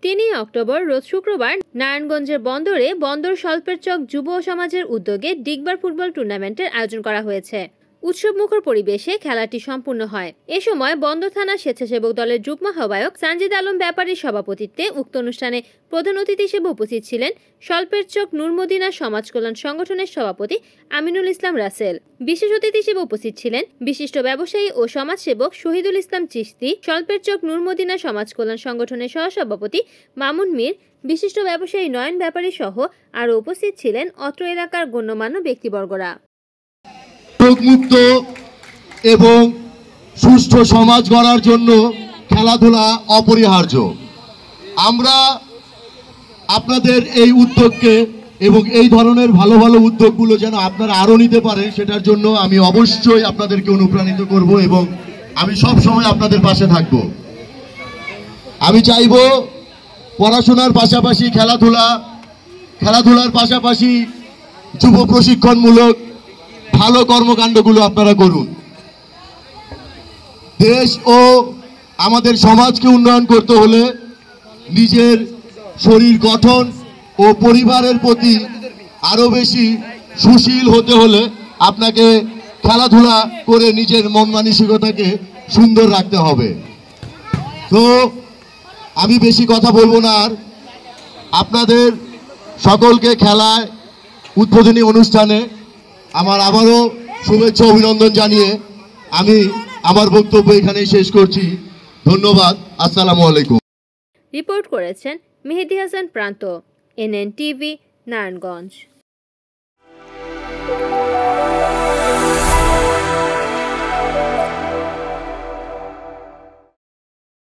3 October রোজ শুক্রবার নারায়ণগঞ্জের বন্দরে বন্দর স্বল্পের চক যুব সমাজের উদ্যোগে ডিগবার ফুটবল টুর্নামেন্টের আয়োজন করা হয়েছে। উৎসবমুখর পরিবেশে খেলাটি সম্পূর্ণ হয়। এ সময় বন্দর থানা স্বেচ্ছাসেবক দলের যুগ্ম আহ্বায়ক সানজিদ আলম ব্যাপারীর সভাপতিত্বে উক্ত অনুষ্ঠানে প্রধান অতিথি হিসেবে উপস্থিত ছিলেন স্বল্পের চক নূর মদিনা সমাজ কল্যাণ সংগঠনের সভাপতি আমিনুল ইসলাম রাসেল। বিশেষ অতিথি হিসেবে উপস্থিত ছিলেন বিশিষ্ট ব্যবসায়ী ও সমাজসেবক শহীদুল ইসলাম চিশতি, স্বল্পের চক নূর মদিনা সমাজ কল্যাণ সংগঠনের সহসভাপতি মামুন মীর, বিশিষ্ট ব্যবসায়ী নয়ন ব্যাপারী সহ আরও উপস্থিত ছিলেন অত্র এলাকার গণ্যমান্য ব্যক্তিবর্গরা। মুক্ত এবং সুষ্ঠু সমাজ গড়ার জন্য খেলাধুলা অপরিহার্য। আমরা আপনাদের এই উদ্যোগকে এবং এই ধরনের ভালো ভালো উদ্যোগগুলো যেন আপনারা আরও নিতে পারেন, সেটার জন্য আমি অবশ্যই আপনাদেরকে অনুপ্রাণিত করব এবং আমি সব সময় আপনাদের পাশে থাকব। আমি চাইব পড়াশোনার পাশাপাশি খেলাধুলার পাশাপাশি যুব প্রশিক্ষণমূলক ভালো কর্মকাণ্ডগুলো আপনারা করুন। দেশ ও আমাদের সমাজকে উন্নয়ন করতে হলে নিজের শরীর গঠন ও পরিবারের প্রতি আরো বেশি সুশীল হতে হলে আপনাকে খেলাধুলা করে নিজের মন মানসিকতাকে সুন্দর রাখতে হবে। তো আমি বেশি কথা বলবো না, আর আপনাদের সকলকে খেলায় উদ্বোধনী অনুষ্ঠানে আমার আবারও শুভেচ্ছা অভিনন্দন জানিয়ে আমি আমার বক্তব্য এখানেই শেষ করছি। ধন্যবাদ। আসসালামু আলাইকুম। রিপোর্ট করেছেন মেহেদী হাসান প্রান্ত, NN টিভি, নারায়ণগঞ্জ।